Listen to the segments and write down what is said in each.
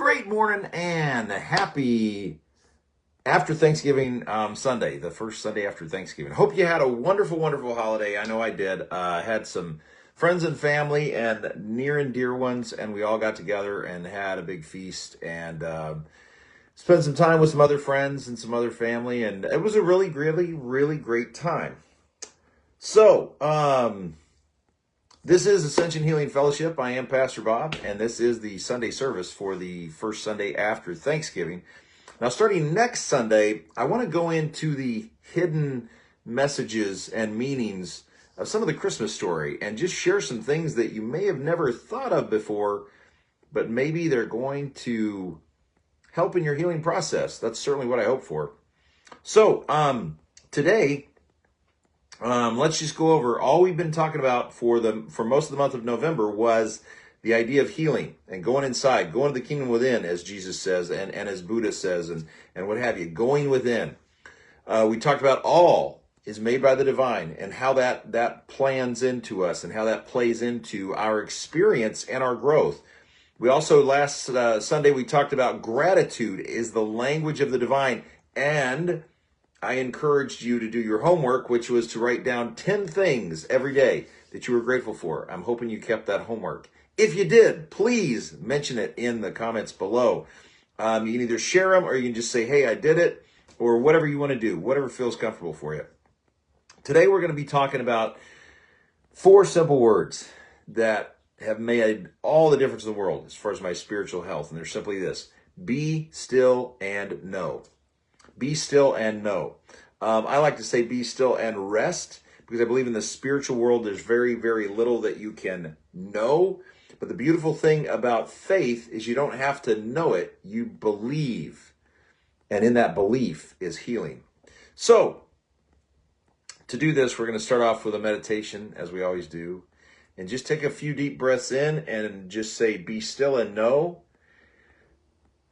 great morning and happy after Thanksgiving Sunday, the first Sunday after Thanksgiving. Hope you had a wonderful, wonderful holiday. I know I did. Had some friends and family and near and dear ones, and we all got together and had a big feast and spent some time with some other friends and some other family, and it was a really, really, really great time. So, this is Ascension Healing Fellowship. I am Pastor Bob, and this is the Sunday service for the first Sunday after Thanksgiving. Now, starting next Sunday, I want to go into the hidden messages and meanings of some of the Christmas story and just share some things that you may have never thought of before, but maybe they're going to help in your healing process. That's certainly what I hope for. So, today, let's just go over all we've been talking about for most of the month of November was the idea of healing and going inside, going to the kingdom within, as Jesus says, and as Buddha says, and what have you, going within. We talked about all is made by the divine and how that plans into us and how that plays into our experience and our growth. We also, last Sunday, we talked about gratitude is the language of the divine, and I encouraged you to do your homework, which was to write down 10 things every day that you were grateful for. I'm hoping you kept that homework. If you did, please mention it in the comments below. You can either share them or you can just say, hey, I did it, or whatever you want to do, whatever feels comfortable for you. Today, we're going to be talking about 4 simple words that have made all the difference in the world as far as my spiritual health. And they're simply this: be still and know. Be still and know. I like to say be still and rest, because I believe in the spiritual world there's very, very little that you can know. But the beautiful thing about faith is you don't have to know it, you believe. And in that belief is healing. So, to do this, we're going to start off with a meditation, as we always do. And just take a few deep breaths in and just say, be still and know.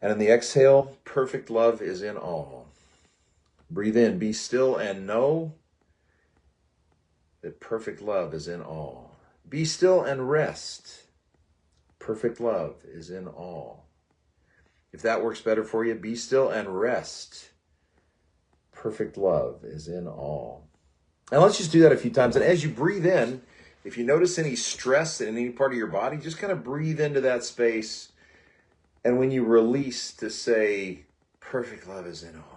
And in the exhale, perfect love is in all. Breathe in, be still and know that perfect love is in all. Be still and rest. Perfect love is in all. If that works better for you, be still and rest. Perfect love is in all. And let's just do that a few times. And as you breathe in, if you notice any stress in any part of your body, just kind of breathe into that space. And when you release, to say, perfect love is in all.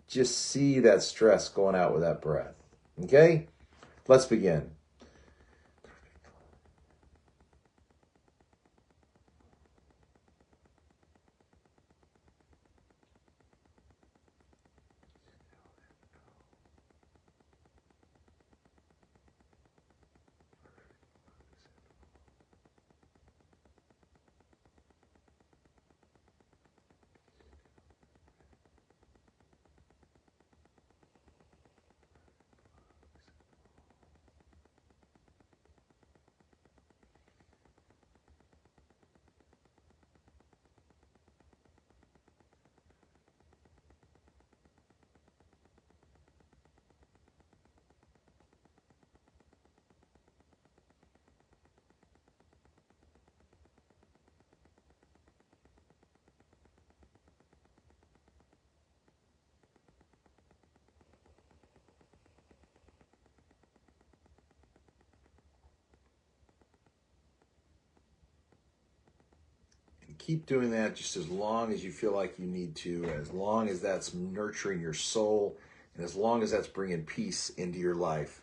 Just see that stress going out with that breath. Okay? Let's begin. Keep doing that just as long as you feel like you need to, as long as that's nurturing your soul, and as long as that's bringing peace into your life.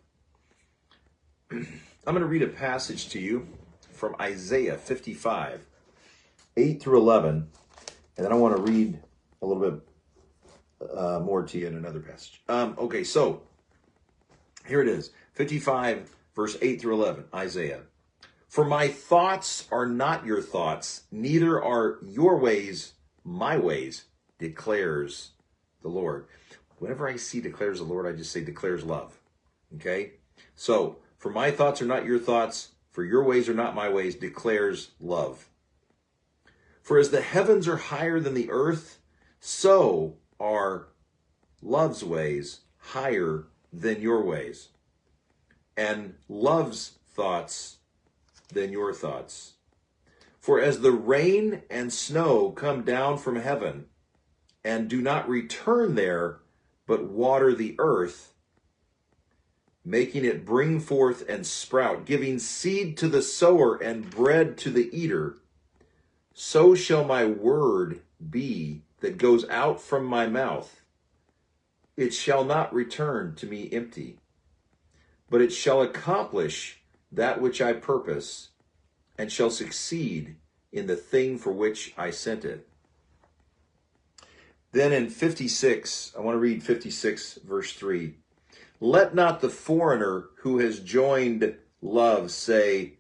I'm going to read a passage to you from Isaiah 55, 8 through 11, and then I want to read a little bit more to you in another passage. Okay, so here it is, 55, verse 8 through 11, Isaiah. For my thoughts are not your thoughts, neither are your ways my ways, declares the Lord. Whenever I see declares the Lord, I just say declares love. Okay? So, for my thoughts are not your thoughts, for your ways are not my ways, declares love. For as the heavens are higher than the earth, so are love's ways higher than your ways, and love's thoughts than your thoughts. For as the rain and snow come down from heaven and do not return there, but water the earth, making it bring forth and sprout, giving seed to the sower and bread to the eater, so shall my word be that goes out from my mouth. It shall not return to me empty, but it shall accomplish that which I purpose, and shall succeed in the thing for which I sent it. Then in 56, I want to read 56 verse 3. Let not the foreigner who has joined love say,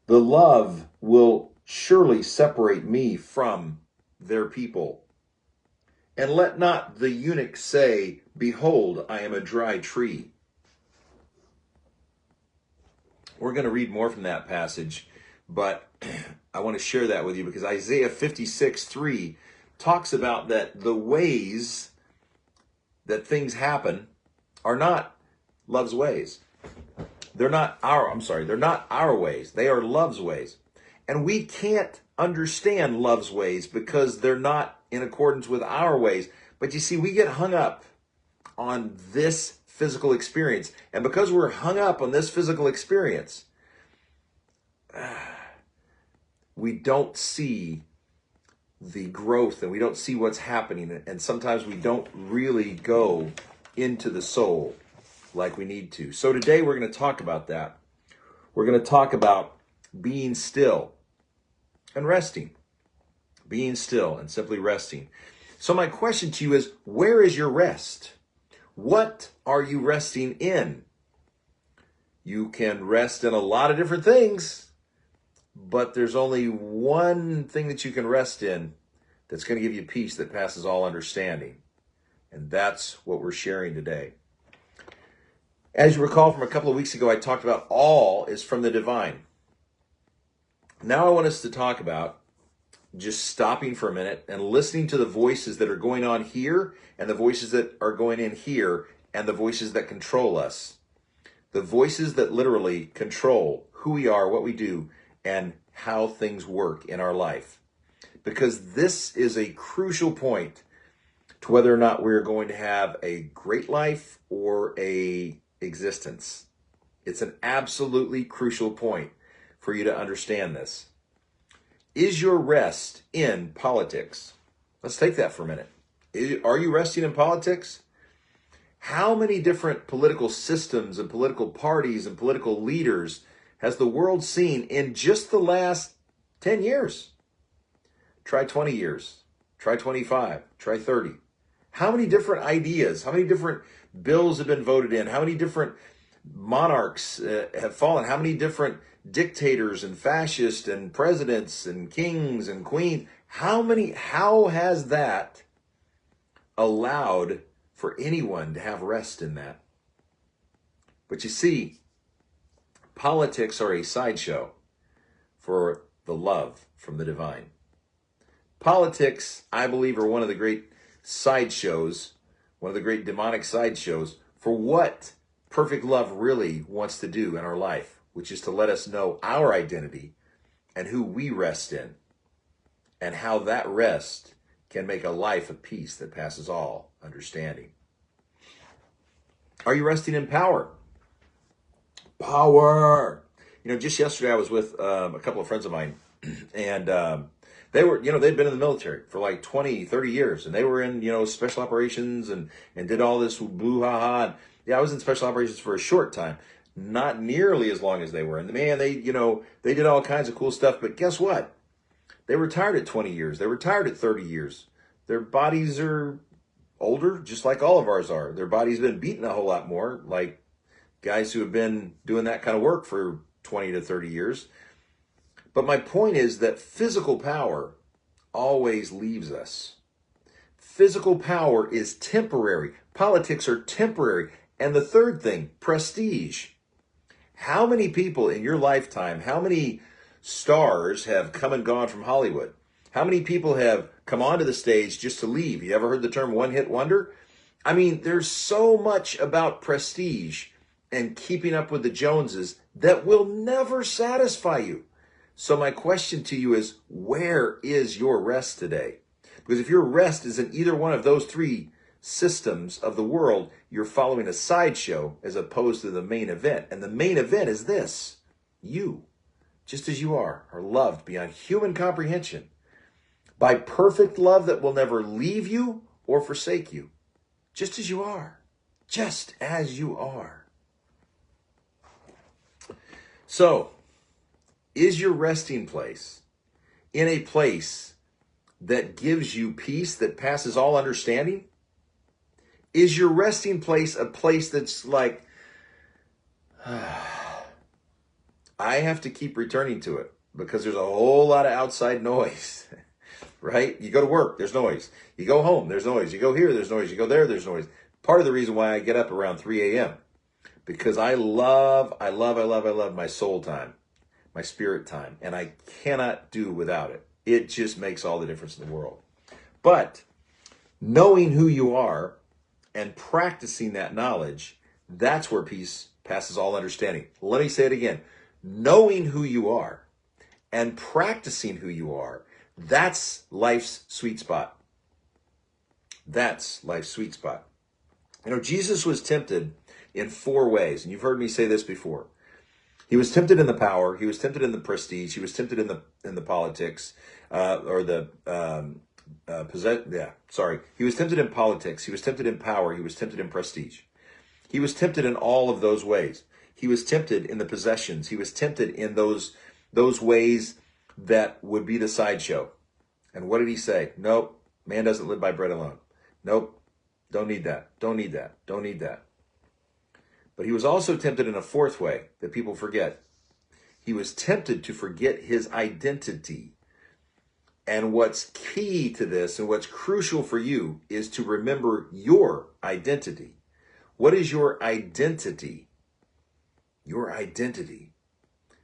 the love will surely separate me from their people. And let not the eunuch say, behold, I am a dry tree. We're going to read more from that passage, but I want to share that with you because Isaiah 56:3 talks about that the ways that things happen are not love's ways. They're not our ways. They are love's ways. And we can't understand love's ways because they're not in accordance with our ways. But you see, we get hung up on this physical experience. And because we're hung up on this physical experience, we don't see the growth and we don't see what's happening. And sometimes we don't really go into the soul like we need to. So today we're going to talk about that. We're going to talk about being still and resting. Being still and simply resting. So my question to you is, where is your rest? What are you resting in? You can rest in a lot of different things, but there's only one thing that you can rest in that's going to give you peace that passes all understanding. And that's what we're sharing today. As you recall from a couple of weeks ago, I talked about all is from the divine. Now I want us to talk about just stopping for a minute and listening to the voices that are going on here and the voices that are going in here and the voices that control us. The voices that literally control who we are, what we do, and how things work in our life. Because this is a crucial point to whether or not we're going to have a great life or a existence. It's an absolutely crucial point for you to understand this. Is your rest in politics? Let's take that for a minute. Are you resting in politics? How many different political systems and political parties and political leaders has the world seen in just the last 10 years? Try 20 years. Try 25. Try 30. How many different ideas, how many different bills have been voted in? How many different monarchs have fallen? How many different dictators and fascists and presidents and kings and queens? How has that allowed for anyone to have rest in that? But you see, politics are a sideshow for the love from the divine. Politics, I believe, are one of the great sideshows, one of the great demonic sideshows for what perfect love really wants to do in our life, which is to let us know our identity and who we rest in and how that rest can make a life of peace that passes all understanding. Are you resting in power? Power! Just yesterday I was with a couple of friends of mine, and they'd been in the military for like 20, 30 years, and they were in, special operations and did all this blue ha-ha. Yeah, I was in special operations for a short time, not nearly as long as they were. And man, they did all kinds of cool stuff, but guess what? They retired at 20 years. They retired at 30 years. Their bodies are older, just like all of ours are. Their bodies have been beaten a whole lot more, like guys who have been doing that kind of work for 20 to 30 years. But my point is that physical power always leaves us. Physical power is temporary. Politics are temporary. And the third thing, prestige. How many people in your lifetime, how many stars have come and gone from Hollywood? How many people have come onto the stage just to leave? You ever heard the term one-hit wonder? I mean, there's so much about prestige and keeping up with the Joneses that will never satisfy you. So my question to you is, where is your rest today? Because if your rest is in either one of those three systems of the world, you're following a sideshow as opposed to the main event. And the main event is this: you, just as you are loved beyond human comprehension by perfect love that will never leave you or forsake you, just as you are, just as you are. So, is your resting place in a place that gives you peace that passes all understanding? Is your resting place a place that's like, I have to keep returning to it because there's a whole lot of outside noise, right? You go to work, there's noise. You go home, there's noise. You go here, there's noise. You go there, there's noise. Part of the reason why I get up around 3 a.m. because I love my soul time, my spirit time, and I cannot do without it. It just makes all the difference in the world. But knowing who you are and practicing that knowledge, that's where peace passes all understanding. Let me say it again. Knowing who you are and practicing who you are, that's life's sweet spot. That's life's sweet spot. You know, Jesus was tempted in 4 ways, and you've heard me say this before. He was tempted in the power. He was tempted in the prestige. He was tempted in the politics, He was tempted in politics. He was tempted in power. He was tempted in prestige. He was tempted in all of those ways. He was tempted in the possessions. He was tempted in those ways that would be the sideshow. And what did he say? Nope, man doesn't live by bread alone. Nope, don't need that. Don't need that. Don't need that. But he was also tempted in a 4th way that people forget. He was tempted to forget his identity. And what's key to this and what's crucial for you is to remember your identity. What is your identity? Your identity.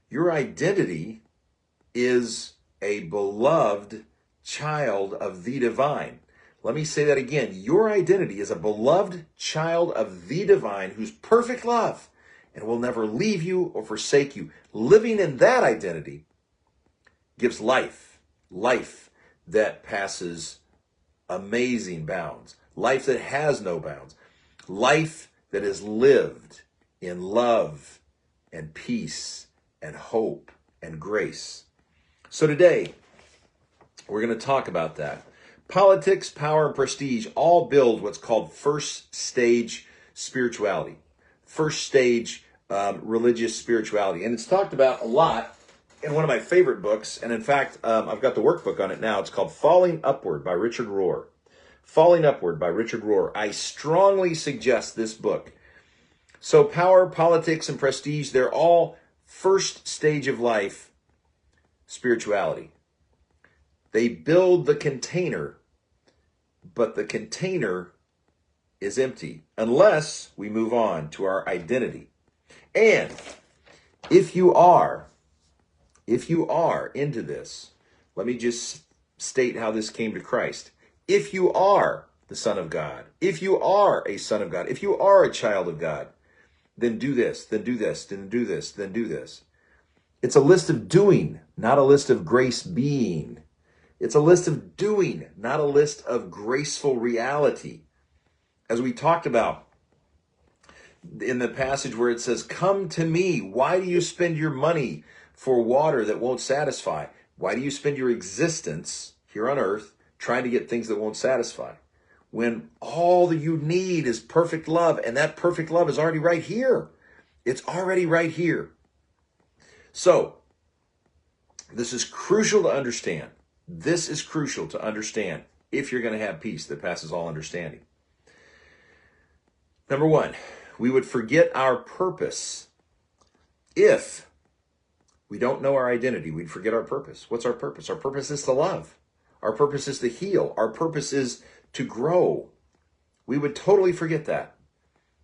Your identity is a beloved child of the divine. Let me say that again. Your identity is a beloved child of the divine who's perfect love and will never leave you or forsake you. Living in that identity gives life that passes amazing bounds, life that has no bounds, life that is lived in love and peace and hope and grace. So today, we're going to talk about that. Politics, power, and prestige all build what's called first stage spirituality, first stage religious spirituality. And it's talked about a lot in one of my favorite books. And in fact, I've got the workbook on it now. It's called Falling Upward by Richard Rohr. Falling Upward by Richard Rohr. I strongly suggest this book. So power, politics, and prestige, they're all first stage of life spirituality. They build the container, but the container is empty unless we move on to our identity. And if you are into this, let me just state how this came to Christ. If you are the Son of God, if you are a son of God, if you are a child of God, then do this, then do this, then do this, then do this. It's a list of doing, not a list of grace being. It's a list of doing, not a list of graceful reality. As we talked about in the passage where it says, come to me. Why do you spend your money for water that won't satisfy? Why do you spend your existence here on earth trying to get things that won't satisfy? When all that you need is perfect love, and that perfect love is already right here. It's already right here. So, this is crucial to understand. This is crucial to understand if you're going to have peace that passes all understanding. Number 1, we would forget our purpose. If we don't know our identity, we'd forget our purpose. What's our purpose? Our purpose is to love. Our purpose is to heal. Our purpose is to grow. We would totally forget that.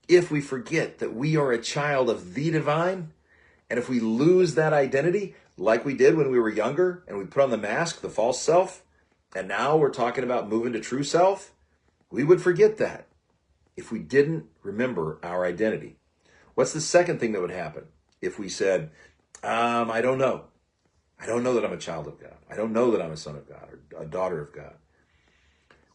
If we forget that we are a child of the divine, and if we lose that identity, like we did when we were younger, and we put on the mask, the false self, and now we're talking about moving to true self, we would forget that if we didn't remember our identity. What's the second thing that would happen if we said, I don't know? I don't know that I'm a child of God. I don't know that I'm a son of God or a daughter of God.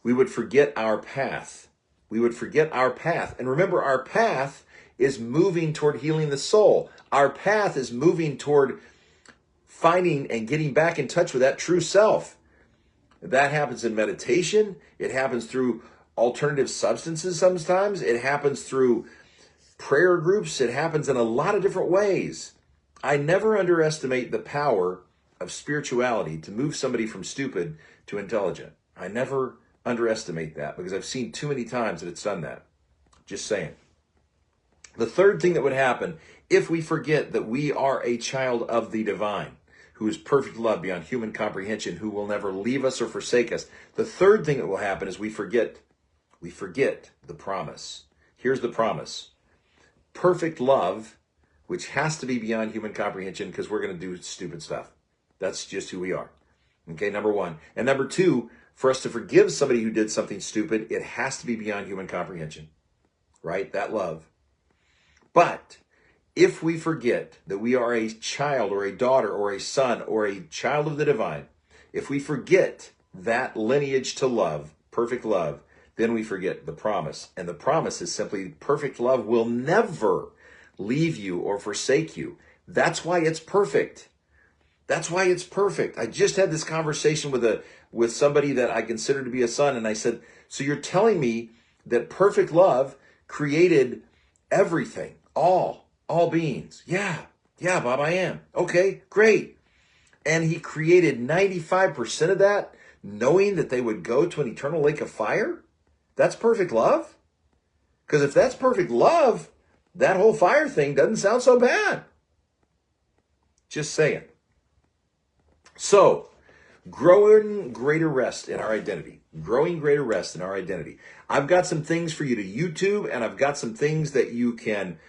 We would forget our path. We would forget our path. And remember, our path is moving toward healing the soul. Our path is moving toward finding and getting back in touch with that true self. That happens in meditation. It happens through alternative substances sometimes. It happens through prayer groups. It happens in a lot of different ways. I never underestimate the power of spirituality to move somebody from stupid to intelligent. I never underestimate that because I've seen too many times that it's done that. Just saying. The third thing that would happen if we forget that we are a child of the divine, who is perfect love beyond human comprehension, who will never leave us or forsake us. The third thing that will happen is we forget the promise. Here's the promise. Perfect love, which has to be beyond human comprehension because we're going to do stupid stuff. That's just who we are. Okay, number one. And number two, for us to forgive somebody who did something stupid, it has to be beyond human comprehension, right? That love. But if we forget that we are a child or a daughter or a son or a child of the divine, if we forget that lineage to love, perfect love, then we forget the promise. And the promise is simply perfect love will never leave you or forsake you. That's why it's perfect. That's why it's perfect. I just had this conversation with somebody that I consider to be a son, and I said, so you're telling me that perfect love created everything, all beings. Yeah, Bob, I am. Okay, great. And he created 95% of that, knowing that they would go to an eternal lake of fire? That's perfect love? Because if that's perfect love, that whole fire thing doesn't sound so bad. Just saying. So, growing greater rest in our identity. Growing greater rest in our identity. I've got some things for you to YouTube, and I've got some things that you can,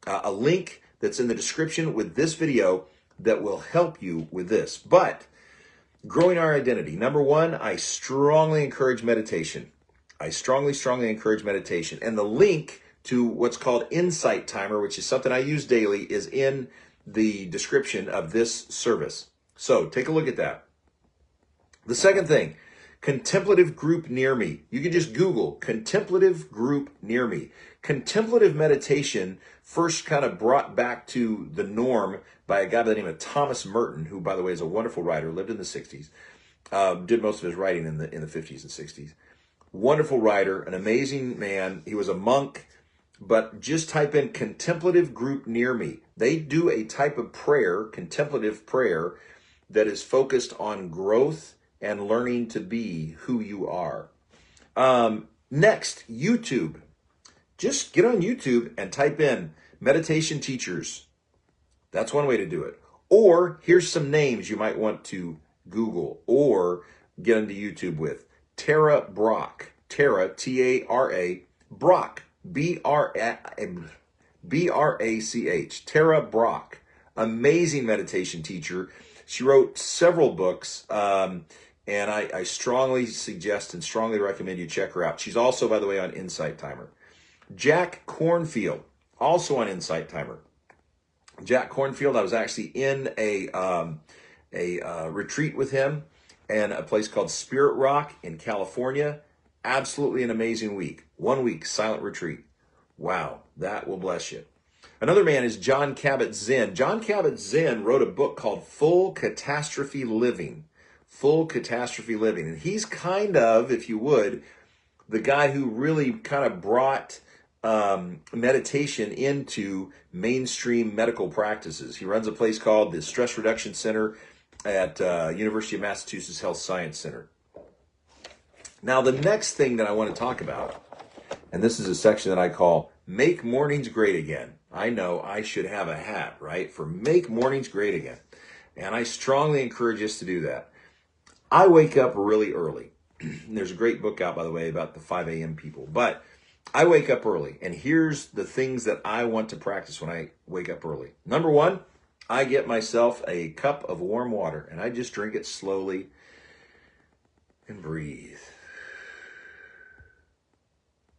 a link that's in the description with this video that will help you with this. But, growing our identity. Number one, I strongly encourage meditation. I strongly encourage meditation. And the link to what's called Insight Timer, which is something I use daily, is in the description of this service. So take a look at that. The second thing, contemplative group near me. You can just Google contemplative group near me. Contemplative meditation first kind of brought back to the norm by a guy by the name of Thomas Merton, who, by the way, is a wonderful writer, lived in the 60s, did most of his writing in the 50s and 60s. Wonderful writer, an amazing man. He was a monk, but just type in contemplative group near me. They do a type of prayer, contemplative prayer, that is focused on growth and learning to be who you are. Next, YouTube. Just get on YouTube and type in meditation teachers. That's one way to do it. Or here's some names you might want to Google or get into YouTube with. Tara Brach. Tara, T-A-R-A, Brach, B-R-A-C-H. Tara Brach. Amazing meditation teacher. She wrote several books, and I strongly suggest and strongly recommend you check her out. She's also, by the way, on Insight Timer. Jack Cornfield, also on Insight Timer. Jack Cornfield, I was actually in a retreat with him in a place called Spirit Rock in California. Absolutely an amazing week. 1 week, silent retreat. Wow, that will bless you. Another man is John Kabat-Zinn. John Kabat-Zinn wrote a book called Full Catastrophe Living. Full Catastrophe Living. And he's kind of, if you would, the guy who really kind of brought meditation into mainstream medical practices. He runs a place called the Stress Reduction Center at University of Massachusetts Health Science Center. Now, the next thing that I want to talk about, and this is a section that I call Make Mornings Great Again. I know I should have a hat, right, for Make Mornings Great Again. And I strongly encourage us to do that. I wake up really early. There's a great book out, by the way, about the 5 a.m. people. But I wake up early. And here's the things that I want to practice when I wake up early. Number one, I get myself a cup of warm water. And I just drink it slowly and breathe.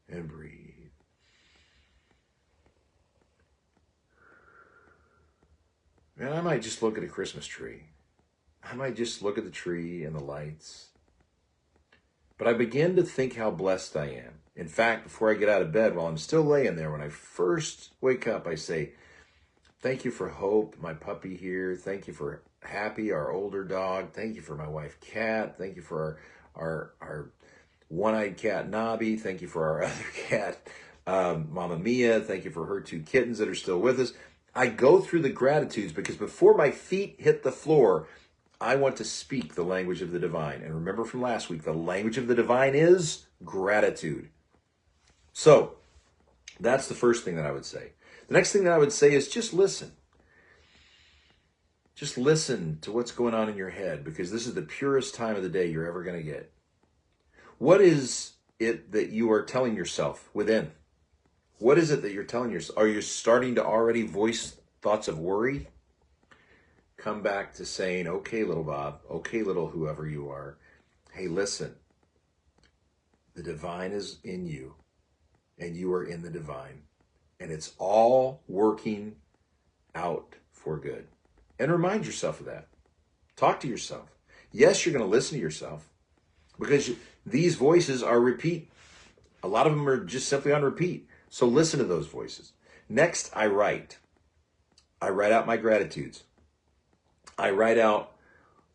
And breathe. And I might just look at a Christmas tree. I might just look at the tree and the lights. But I begin to think how blessed I am. In fact, before I get out of bed, while I'm still laying there, when I first wake up, I say, thank you for Hope, my puppy here. Thank you for Happy, our older dog. Thank you for my wife, Kat. Thank you for our one-eyed cat, Nobby. Thank you for our other cat, Mama Mia. Thank you for her 2 kittens that are still with us. I go through the gratitudes because before my feet hit the floor, I want to speak the language of the divine. And remember from last week, the language of the divine is gratitude. So that's the first thing that I would say. The next thing that I would say is just listen. Just listen to what's going on in your head, because this is the purest time of the day you're ever going to get. What is it that you are telling yourself within? What is it that you're telling yourself? Are you starting to already voice thoughts of worry? Come back to saying, okay, little Bob, okay, little whoever you are. Hey, listen, the divine is in you and you are in the divine, and it's all working out for good. And remind yourself of that. Talk to yourself. Yes, you're going to listen to yourself because these voices are repeat. A lot of them are just simply on repeat. So listen to those voices. Next, I write. I write out my gratitudes. I write out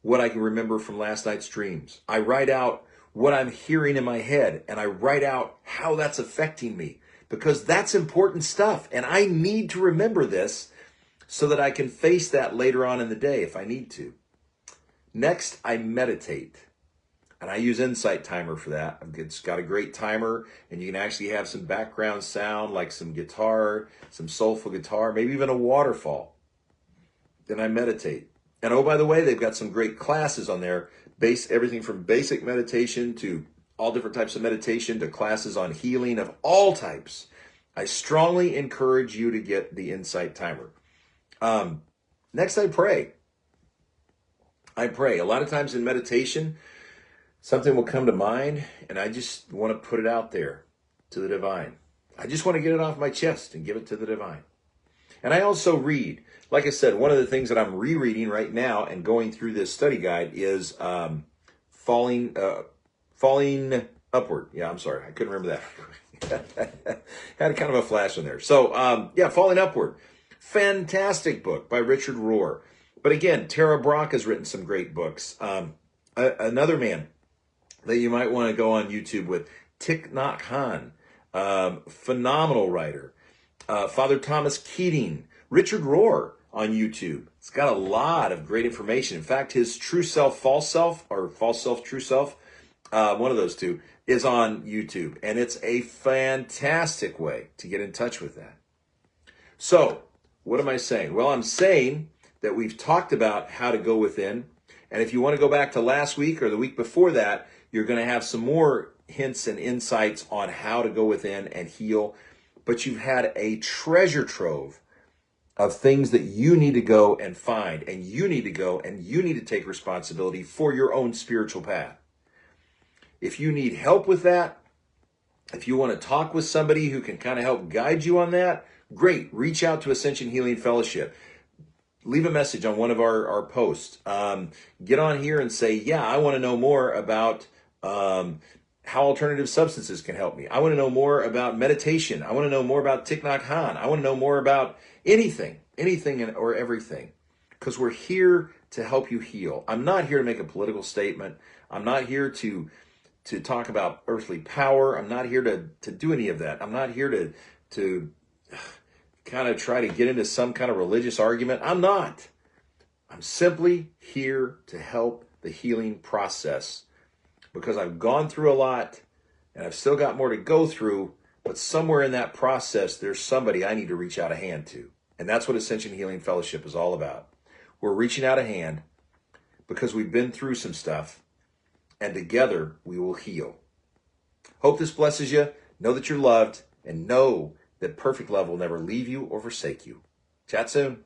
what I can remember from last night's dreams. I write out what I'm hearing in my head, and I write out how that's affecting me, because that's important stuff. And I need to remember this so that I can face that later on in the day if I need to. Next, I meditate. And I use Insight Timer for that. It's got a great timer, and you can actually have some background sound like some guitar, some soulful guitar, maybe even a waterfall. Then I meditate. And oh, by the way, they've got some great classes on there, everything from basic meditation to all different types of meditation to classes on healing of all types. I strongly encourage you to get the Insight Timer. Next, I pray. I pray. A lot of times in meditation, something will come to mind, and I just want to put it out there to the divine. I just want to get it off my chest and give it to the divine. And I also read. Like I said, one of the things that I'm rereading right now and going through this study guide is Falling Upward. Yeah, I'm sorry. I couldn't remember that. Had kind of a flash in there. So, Falling Upward. Fantastic book by Richard Rohr. But again, Tara Brach has written some great books. Another man that you might want to go on YouTube with, Thich Nhat Hanh, phenomenal writer. Father Thomas Keating, Richard Rohr on YouTube. It's got a lot of great information. In fact, his True Self, False Self, or False Self, True Self, one of those two, is on YouTube. And it's a fantastic way to get in touch with that. So, what am I saying? Well, I'm saying that we've talked about how to go within. And if you want to go back to last week or the week before that, you're going to have some more hints and insights on how to go within and heal. But you've had a treasure trove of things that you need to go and find, and you need to go and you need to take responsibility for your own spiritual path. If you need help with that, if you want to talk with somebody who can kind of help guide you on that, great. Reach out to Ascension Healing Fellowship. Leave a message on one of our posts. Get on here and say, yeah, I want to know more about how alternative substances can help me. I want to know more about meditation. I want to know more about Thich Nhat Hanh. I want to know more about anything or everything, because we're here to help you heal. I'm not here to make a political statement. I'm not here to talk about earthly power. I'm not here to do any of that. I'm not here to kind of try to get into some kind of religious argument. I'm not. I'm simply here to help the healing process, because I've gone through a lot and I've still got more to go through, but somewhere in that process, there's somebody I need to reach out a hand to. And that's what Ascension Healing Fellowship is all about. We're reaching out a hand because we've been through some stuff, and together we will heal. Hope this blesses you. Know that you're loved, and know that perfect love will never leave you or forsake you. Chat soon.